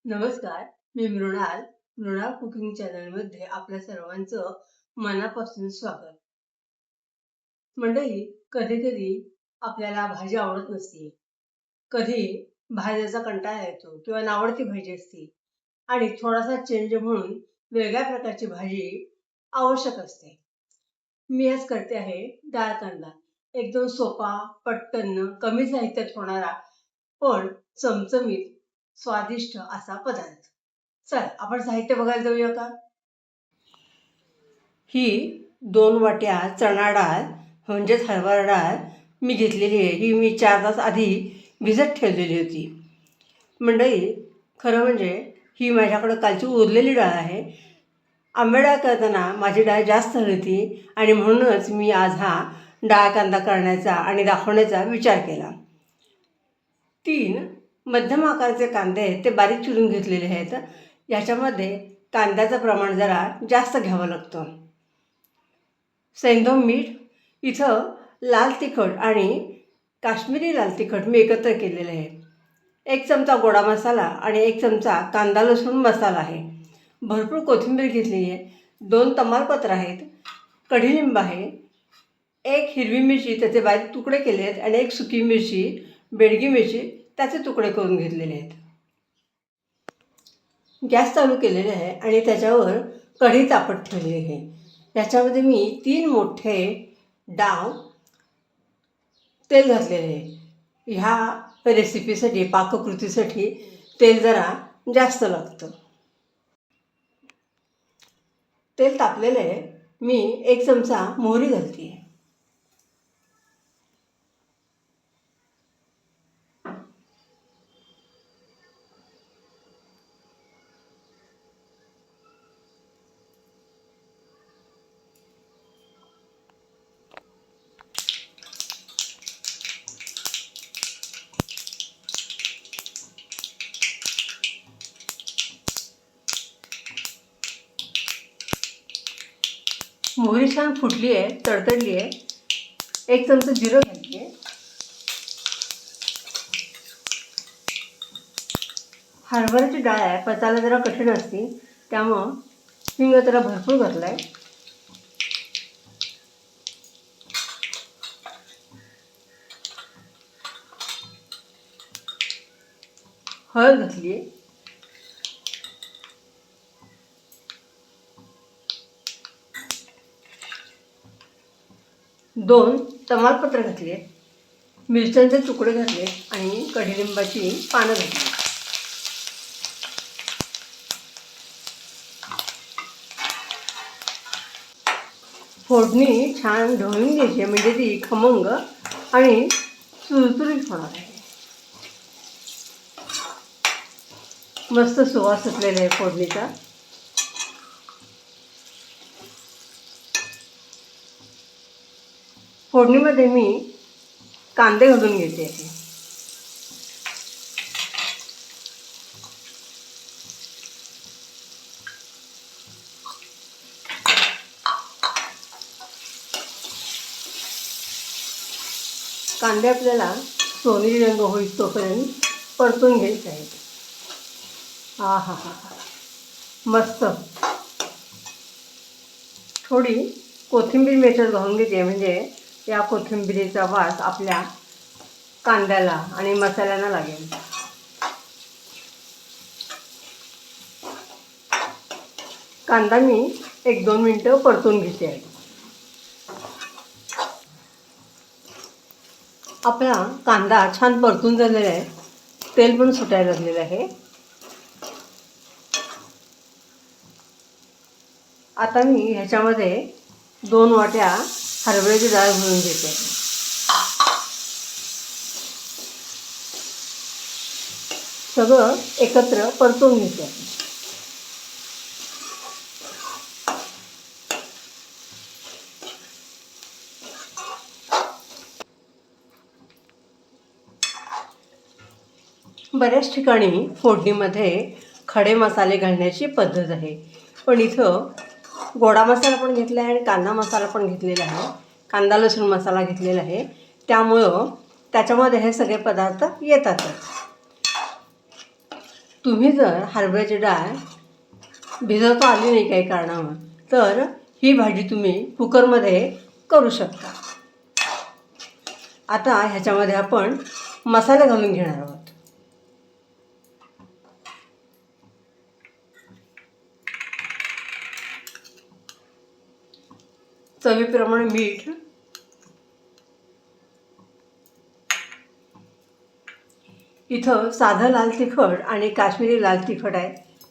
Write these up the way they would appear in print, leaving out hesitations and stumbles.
नमस्कार, मी मृणाल कुकिंग चॅनलमध्ये आपल्या सर्वांचं मनापासून स्वागत. मंडळी, कधी कधी आपल्याला भाजी आवडत नसते, कधी भाज्याचा कंटाळा येतो किंवा नावडती भाजी असते आणि थोडासा चेंज म्हणून वेगळ्या प्रकारची भाजी आवश्यक असते. मी आज करते आहे डाळ कांदा. एकदम सोपा, पटकन, कमी साहित्यात होणारा पण चमचमीत स्वादिष्ट असा पदार्थ. चल आपण साहित्य बघायला जाऊया का. ही 2 वाट्या चणा डाळ म्हणजेच हरभरा डाळ मी घेतलेली आहे. ही मी 4 तास आधी भिजत ठेवलेली होती. मंडळी, खरं म्हणजे ही माझ्याकडं कालची उरलेली डाळ आहे. आंबे डाळ करताना माझी डाळ जास्त होती आणि म्हणूनच मी आज हा डाळ कांदा करण्याचा आणि दाखवण्याचा विचार केला. 3 मध्यम आकाराचे कांदे आहेत, ते बारीक चिरून घेतलेले आहेत. याच्यामध्ये कांद्याचं प्रमाण जरा जास्त घ्यावं लागतं. सैंधव मीठ, इथं लाल तिखट आणि काश्मीरी लाल तिखट मी एकत्र केलेलं आहे. 1 चमचा गोडा मसाला आणि 1 चमचा कांदा लसूण मसाला आहे. भरपूर कोथिंबीर घेतलेली आहे. 2 तमालपत्र आहेत, कढीलिंब आहे, 1 हिरवी मिरची त्याचे बारीक तुकडे केले आहेत आणि 1 सुकी मिरची, बेडगी मिरची त्याचे तुकडे करून घेतलेले आहेत. गॅस चालू केलेले आहे आणि त्याच्यावर कढी तापत ठेवलेली आहे. याच्यामध्ये मी 3 मोठे डाव तेल घातलेले आहे. ह्या रेसिपीसाठी, पाककृतीसाठी तेल जरा जास्त लागतं. तेल तापलेलं आहे. मी 1 चमचा मोहरी घालते आहे. मोहरी छान फुटली आहे, तडतडली आहे. 1 चमचा जिरं घातली आहे. हरभऱ्याची डाळ आहे, पचायला जरा कठीण असते, त्यामुळं हिंग जरा भरपूर घातला आहे. हळद घातली आहे. 2 तमालपत्र घातली आहे, मिरच्यांचे तुकडे घातले आणि कढीलिंबाची पानं घातली. फोडणी छान ढवळून घ्यायची म्हणजे ती खमंग आणि चुरचुरीत होणार आहे. मस्त सुवास सुटलेला आहे फोडणीचा. फोडणीमध्ये मी कांदे घालून घेते आहे. कांदे आपल्याला सोनेरी रंग होईल तोपर्यंत परतून घ्यायचे आहे. हा हा हा हा, मस्त. थोडी कोथिंबीर मेथड घालून घेते म्हणजे या कोथिंबीरीचा वास आपल्या कांद्याला आणि मसाल्यांना लागेल. कांदा मी 1-2 मिनटं परतून घेते आहे. आपला कांदा छान परतून झालेला आहे, तेल पण सुटायला लागलेलं आहे. आता मी ह्याच्यामध्ये 2 वाट्या हरभऱ्याची डाळ घालून घेते. सगळं एकत्र परतून घेते. बऱ्याच ठिकाणी फोडणीमध्ये खडे मसाले घालण्याची पद्धत आहे, पण इथं गोडा मसाला पण घेतला आहे आणि कांदा मसाला पण घेतलेला आहे, कांदा लसूण मसाला घेतलेला आहे. त्यामुळं त्याच्यामध्ये हे सगळे पदार्थ येतातच. तुम्ही जर हरभऱ्याची डाळ भिजवता आली नाही काही कारणावर तर ही भाजी तुम्ही कुकरमध्ये करू शकता. आता ह्याच्यामध्ये आपण मसाले घालून घेणार आहोत. चवीप्रमाणे मीठ, इथं साधं लाल तिखट आणि काश्मीरी लाल तिखट आहे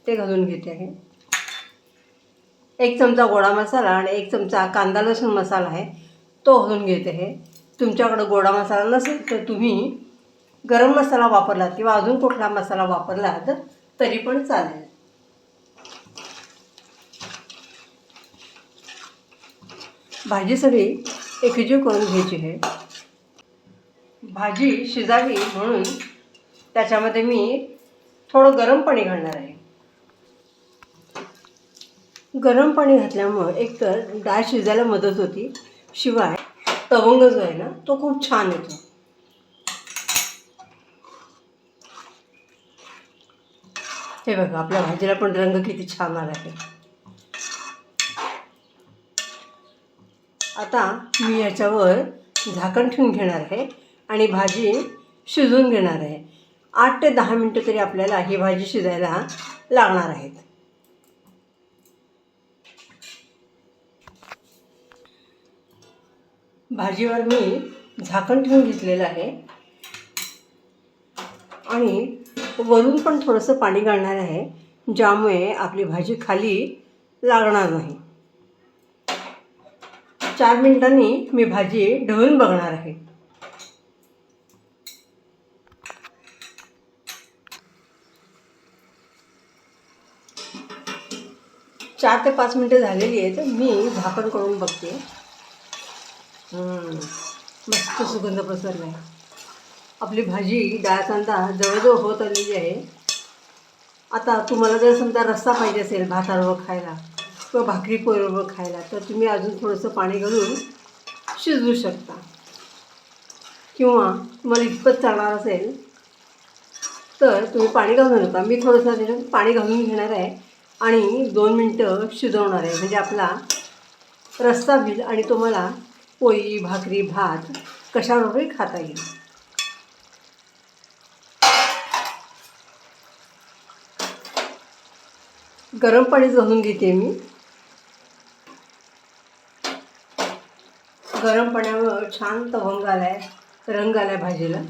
ते घालून घेते आहे. 1 चमचा गोडा मसाला आणि 1 चमचा कांदा लसूण मसाला आहे तो घालून घेते आहे. तुमच्याकडं गोडा मसाला नसेल तर तुम्ही गरम मसाला वापरलात किंवा अजून कुठला मसाला वापरलात तरी पण चालेल. भाजी सगळी एकजीव करून घ्यायची आहे. भाजी शिजावी म्हणून त्याच्यामध्ये मी थोडं गरम पाणी घालणार आहे. गरम पाणी घातल्यामुळं एकतर डाळ शिजायला मदत होती, शिवाय तवंग जो आहे ना तो खूप छान येतो. हे बघा आपल्या भाजीला पण रंग किती छान आला आहे. आता मी याच्यावर झाकण ठेवून घेणार आहे आणि भाजी शिजवून घेणार आहे. 8 ते 10 मिनटं तरी आपल्याला ही भाजी शिजायला लागणार आहेत. भाजीवर मी झाकण ठेवून घेतलेलं आहे आणि वरून पण थोडंसं पाणी घालणार आहे, ज्यामुळे आपली भाजी खाली लागणार नाही. 4 मिनिटांनी मी भाजी ढवळून बघणार आहे. 4 ते 5 मिनटं झालेली आहेत. मी झाकण करून बघते. मस्त सुगंध पसरला आहे. आपली भाजी डाळ कांदा जवळजवळ होत आलेली आहे. आता तुम्हाला जर समजा रस्सा पाहिजे असेल भाताबरोबर खायला किंवा भाकरी पोळीबरोबर खायला तर तुम्ही अजून थोडंसं पाणी घालून शिजवू शकता, किंवा तुम्हाला इतपत चालणार असेल तर तुम्ही पाणी घालू नका. मी थोडंसं त्याच्यात पाणी घालून घेणार आहे आणि 2 मिनटं शिजवणार आहे, म्हणजे आपला रस्सा होईल आणि तुम्हाला पोळी भाकरी भात कशाबरोबरही खाता येईल. गरम पाणी घालून घेते मी. गरम पाण्यावर छान तवंग आला आहे, रंग आला आहे भाजीला.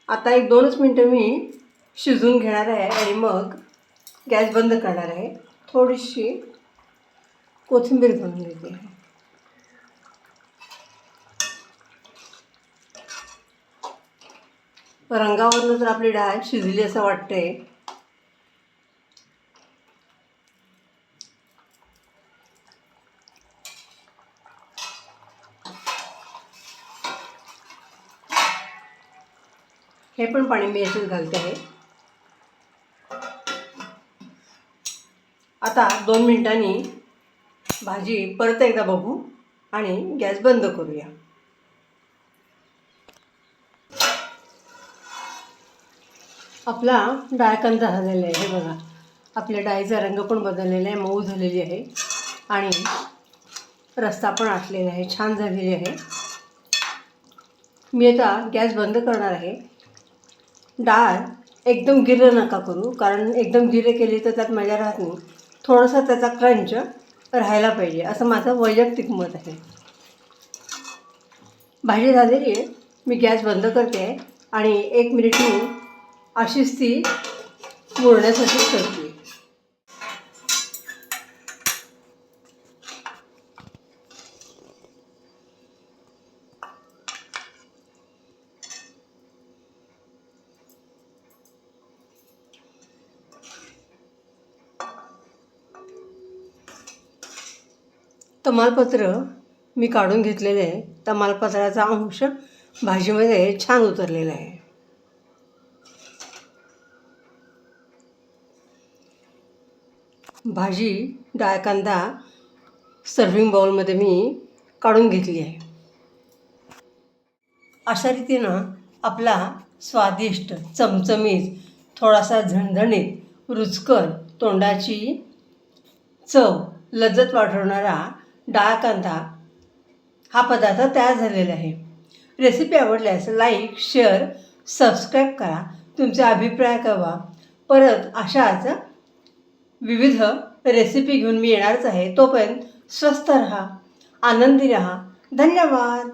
आता 1-2च मिनटं मी शिजवून घेणार आहे आणि मग गॅस बंद करणार आहे. थोडीशी कोथिंबीर घालून घेते. रंगावरनं तर आपली डाळ शिजली असं वाटतंय. हे पण पाणी मी याच्यात घालते आहे. आता 2 मिनिटांनी भाजी परत एकदा बघू आणि गॅस बंद करूया. आपला डाळ कांदा झालेला आहे. हे बघा आपल्या डाळीचा रंग पण बदललेला आहे, मऊ झालेली आहे आणि रस्सा पण आटलेला आहे, छान झालेली आहे. मी आता गॅस बंद करणार आहे. डाळ एकदम गिरं नका करू, कारण एकदम गिरे केली तर त्यात मजा राहत नाही. थोडासा त्याचा क्रंच राहायला पाहिजे, असं माझं वैयक्तिक मत आहे. भाजी झालेली आहे. मी गॅस बंद करते आणि 1 मिनिट मी अशीच ती मुरण्यासाठी ठेवते. तमालपत्र मी काढून घेतलेले आहे. तमालपत्राचा अंश भाजीमध्ये छान उतरलेला आहे. भाजी डाळ कांदा सर्विंग बाउलमध्ये मी काढून घेतली आहे. अशा रीतीनं आपला स्वादिष्ट चमचमीत थोडासा झणझणीत रुचकर तोंडाची चव लज्जत वाढवणारा डाळ कांदा हा पदार्थ तयार झालेला आहे. रेसिपी आवडल्यास लाईक, शेअर, सबस्क्राईब करा. तुमचे अभिप्राय कळवा. परत अशाच विविध रेसिपी घेऊन मी येणारच आहे. तोपर्यंत स्वस्थ रहा, आनंदी रहा. धन्यवाद.